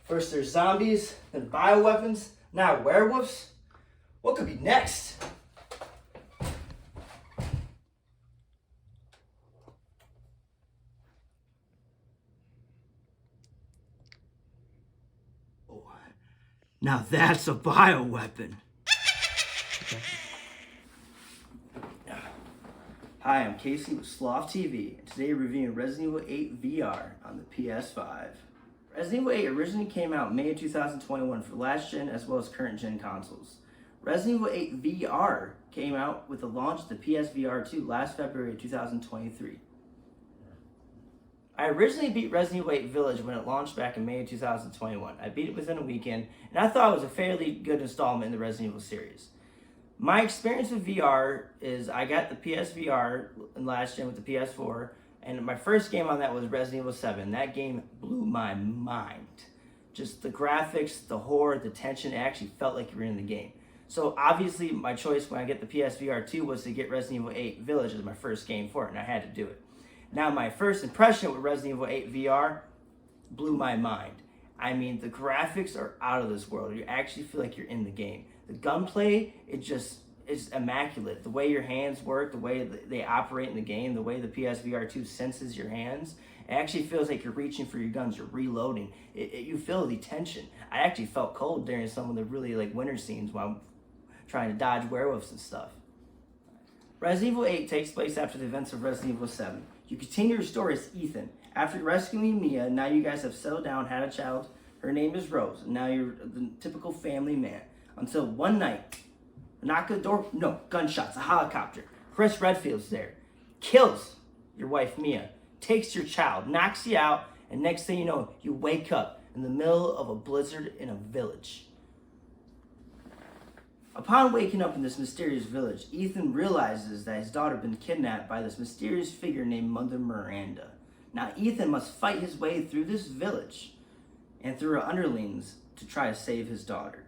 First there's zombies, then bioweapons, now werewolves. What could be next? Oh, now that's a bioweapon. Hi, I'm Casey with Sloth TV, and today we're reviewing Resident Evil 8 VR on the PS5. Resident Evil 8 originally came out May of 2021 for last gen as well as current gen consoles. Resident Evil 8 VR came out with the launch of the PSVR 2 last February of 2023. I originally beat Resident Evil 8 Village when it launched back in May of 2021. I beat it within a weekend, and I thought it was a fairly good installment in the Resident Evil series. My experience with VR is I got the PSVR last gen with the PS4, and my first game on that was Resident Evil 7. That game blew my mind. Just the graphics, the horror, the tension, it actually felt like you were in the game. So obviously my choice when I get the PSVR 2 was to get Resident Evil 8 Village as my first game for it, and I had to do it. Now my first impression with Resident Evil 8 VR blew my mind. I mean, the graphics are out of this world. You actually feel like you're in the game. The gunplay, it's immaculate. The way your hands work, the way they operate in the game, the way the PSVR 2 senses your hands, it actually feels like you're reaching for your guns, you're reloading. You feel the tension. I actually felt cold during some of the really winter scenes while I'm trying to dodge werewolves and stuff. Resident Evil 8 takes place after the events of Resident Evil 7. You continue your story as Ethan. After rescuing Mia, now you guys have settled down, had a child. Her name is Rose. Now you're the typical family man. Until one night, knock at the door, no, gunshots, a helicopter. Chris Redfield's there. Kills your wife Mia, takes your child, knocks you out, and next thing you know, you wake up in the middle of a blizzard in a village. Upon waking up in this mysterious village, Ethan realizes that his daughter had been kidnapped by this mysterious figure named Mother Miranda. Now Ethan must fight his way through this village and through her underlings to try to save his daughter.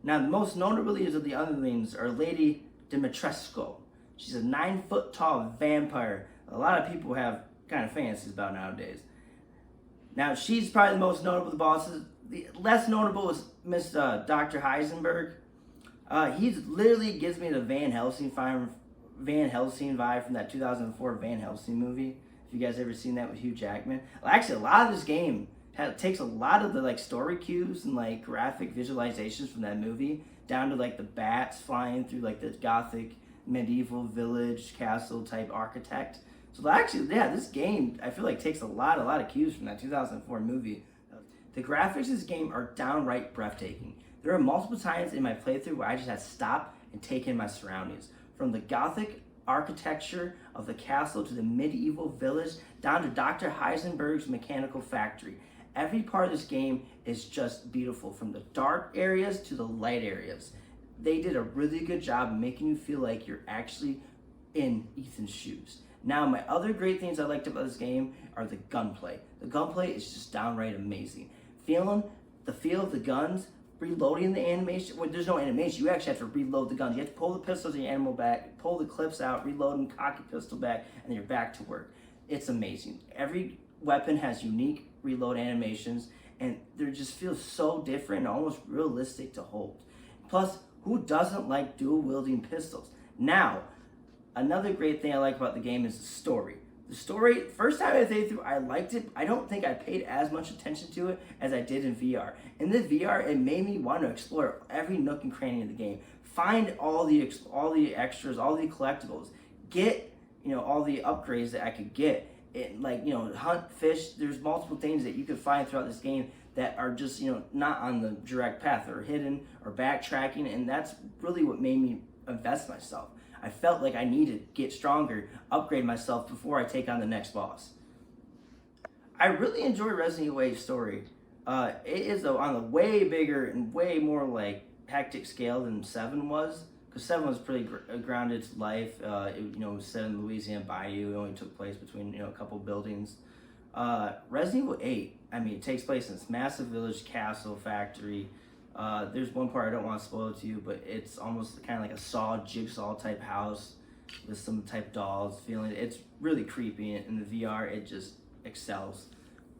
Now, the most notable leaders of the underlings are Lady Dimitrescu. She's a 9-foot tall vampire a lot of people have kind of fantasies about nowadays. Now, she's probably the most notable of the bosses. The less notable is Dr. Heisenberg. He literally gives me the Van Helsing vibe from that 2004 Van Helsing movie. If you guys ever seen that with Hugh Jackman. Well, actually, a lot of this game takes a lot of the story cues and graphic visualizations from that movie down to the bats flying through the gothic medieval village castle type architect. So actually, yeah, this game I feel like takes a lot of cues from that 2004 movie. The graphics of this game are downright breathtaking. There are multiple times in my playthrough where I just had to stop and take in my surroundings. From the gothic architecture of the castle to the medieval village down to Dr. Heisenberg's mechanical factory. Every part of this game is just beautiful, from the dark areas to the light areas. They did a really good job of making you feel like you're actually in Ethan's shoes. Now, my other great things I liked about this game are the gunplay. The gunplay is just downright amazing. The feel of the guns, reloading the animation. Well, there's no animation. You actually have to reload the guns. You have to pull the pistols in your ammo back, pull the clips out, reload them, cock your pistol back, and then you're back to work. It's amazing. Every weapon has unique reload animations, and they just feel so different and almost realistic to hold. Plus, who doesn't like dual wielding pistols? Now, another great thing I like about the game is the story. The story, first time I played through, I liked it. I don't think I paid as much attention to it as I did in VR. In the VR, it made me want to explore every nook and cranny of the game. Find all the extras, all the collectibles. Get, all the upgrades that I could get. Hunt, fish. There's multiple things that you could find throughout this game that are just, not on the direct path, or hidden, or backtracking, and that's really what made me invest myself. I felt like I needed to get stronger, upgrade myself before I take on the next boss. I really enjoy Resident Evil 8's story. It is on a way bigger and way more hectic scale than 7 was. Because 7 was pretty grounded to life. It was set in Louisiana Bayou. It only took place between a couple buildings. Resident Evil 8, it takes place in this massive village, castle, factory. There's one part I don't want to spoil it to you, but it's almost kind of like a Saw jigsaw type house with some type dolls. It's really creepy. In the VR, it just excels.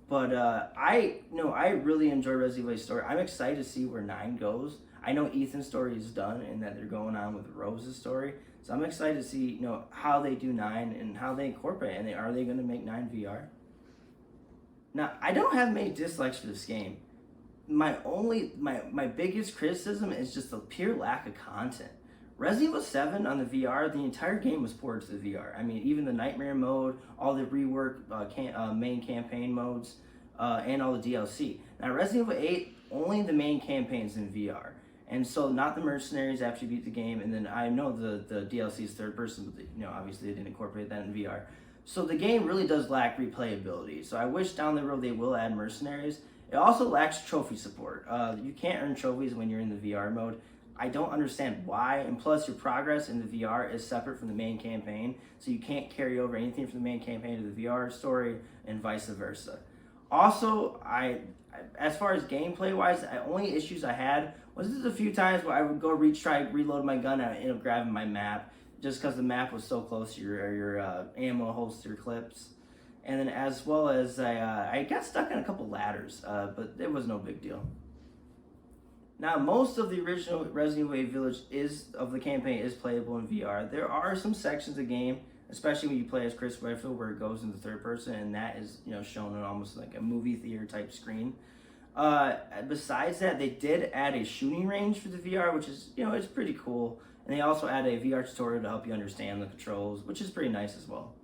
But I really enjoy Resident Evil story. I'm excited to see where 9 goes. I know Ethan's story is done and that they're going on with Rose's story. So I'm excited to see how they do 9 and how they incorporate it. And are they going to make 9 VR? Now, I don't have many dislikes for this game. My biggest criticism is just the pure lack of content. Resident Evil 7 on the VR, the entire game was ported to the VR. I mean, even the Nightmare mode, all the rework main campaign modes, and all the DLC. Now, Resident Evil 8, only the main campaign's in VR. And so, not the mercenaries after you beat the game, and then I know the DLC is third person, but obviously they didn't incorporate that in VR. So the game really does lack replayability. So I wish down the road they will add mercenaries. It also lacks trophy support. You can't earn trophies when you're in the VR mode. I don't understand why, and plus your progress in the VR is separate from the main campaign, so you can't carry over anything from the main campaign to the VR story, and vice versa. Also, as far as gameplay wise, the only issues I had was just a few times where I would go try to reload my gun and I ended up grabbing my map, just because the map was so close to your ammo holster clips. And then as well as I got stuck in a couple ladders, but it was no big deal. Now, most of the original Resident Evil Village of the campaign is playable in VR. There are some sections of the game, especially when you play as Chris Redfield, where it goes into third person, and that is shown on almost like a movie theater type screen. Besides that, they did add a shooting range for the VR, which is it's pretty cool. And they also add a VR tutorial to help you understand the controls, which is pretty nice as well.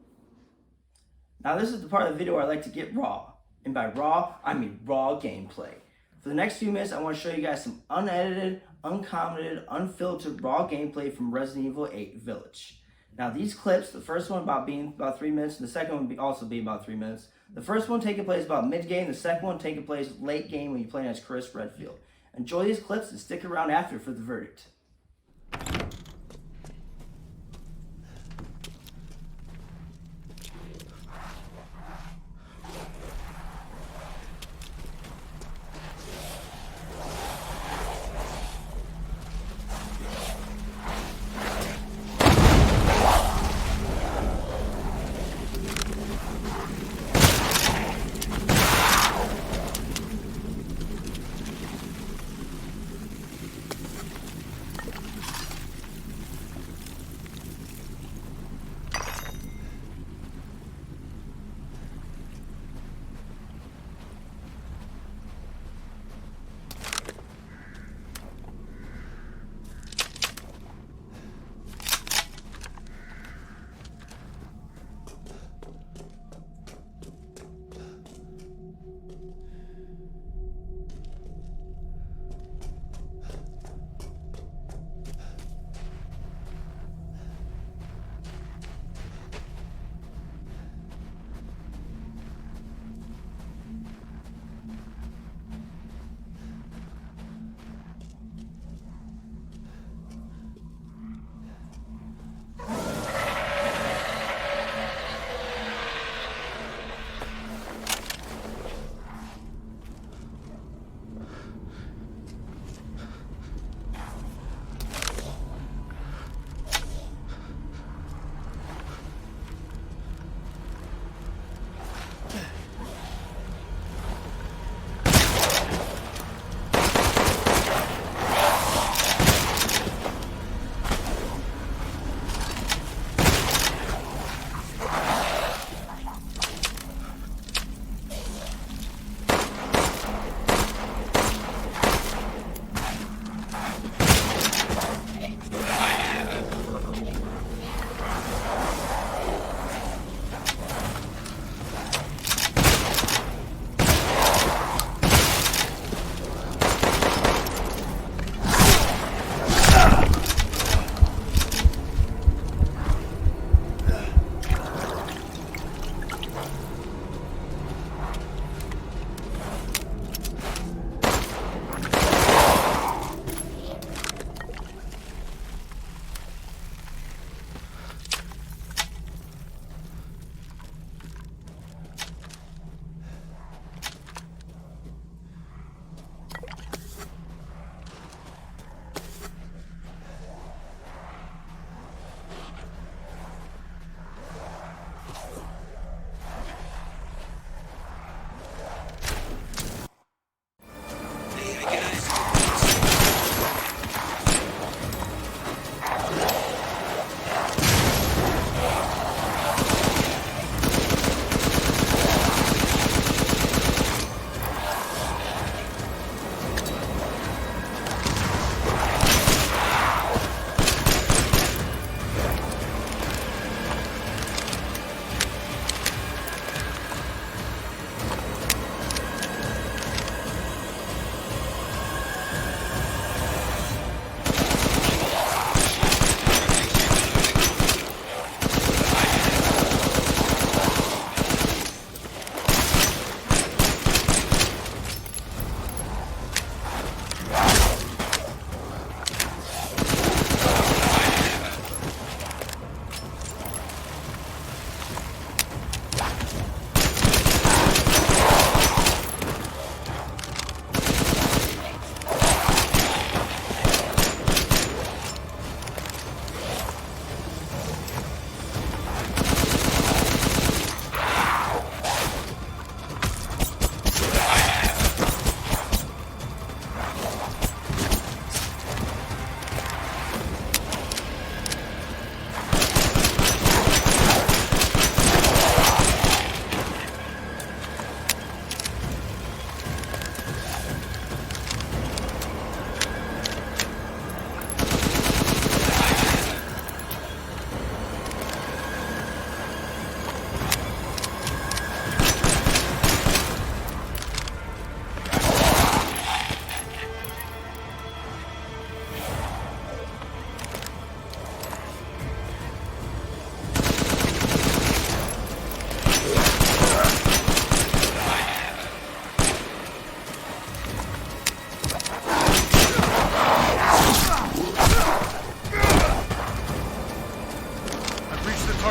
Now, this is the part of the video where I like to get raw. And by raw, I mean raw gameplay. For the next few minutes, I want to show you guys some unedited, uncommented, unfiltered raw gameplay from Resident Evil 8 Village. Now, these clips, the first one being about 3 minutes, and the second one also being about 3 minutes. The first one taking place about mid-game, the second one taking place late game when you're playing as Chris Redfield. Enjoy these clips and stick around after for the verdict.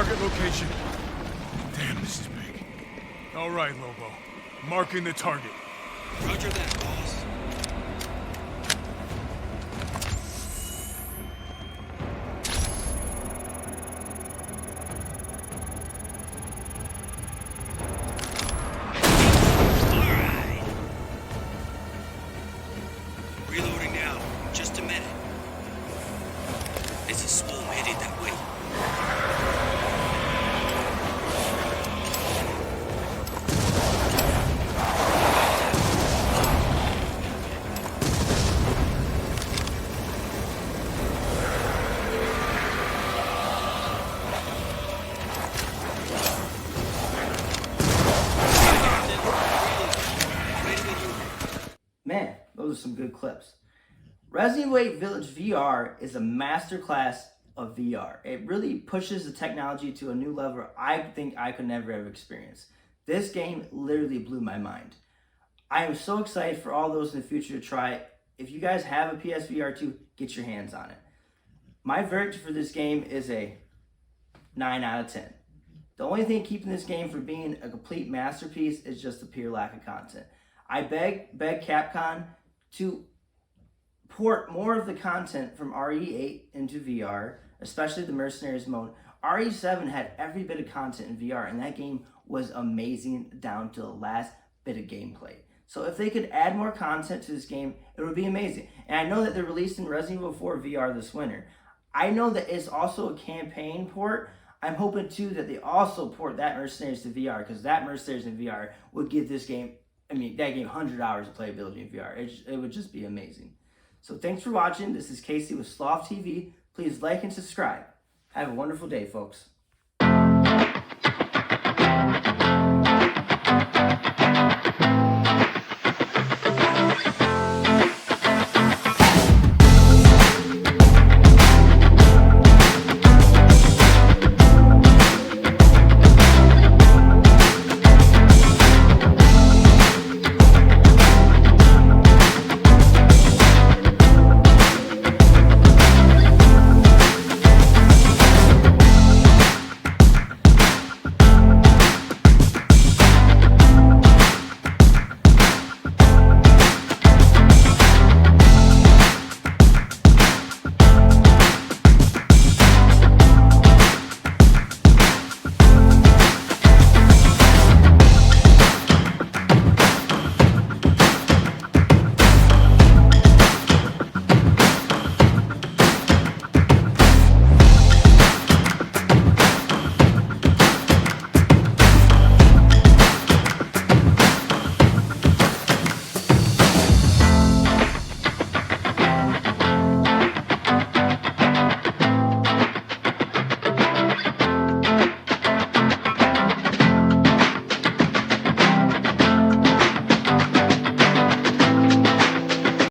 target location. Damn, this is big. All right, Lobo. Marking the target. Roger that, boss. Reloading now. Just a minute. It's a swarm headed that way. Man, those are some good clips. Resident Evil 8 Village VR is a masterclass of VR. It really pushes the technology to a new level I think I could never have experienced. This game literally blew my mind. I am so excited for all those in the future to try it. If you guys have a PSVR 2, get your hands on it. My verdict for this game is a 9 out of 10. The only thing keeping this game from being a complete masterpiece is just the pure lack of content. I beg Capcom to port more of the content from RE8 into VR, especially the Mercenaries mode. RE7 had every bit of content in VR, and that game was amazing down to the last bit of gameplay. So if they could add more content to this game, it would be amazing. And I know that they're releasing Resident Evil 4 VR this winter. I know that it's also a campaign port. I'm hoping too that they also port that Mercenaries to VR, because that Mercenaries in VR would give this game, that game 100 hours of playability in VR. It would just be amazing. So thanks for watching. This is Casey with Sloth TV. Please like and subscribe. Have a wonderful day, folks.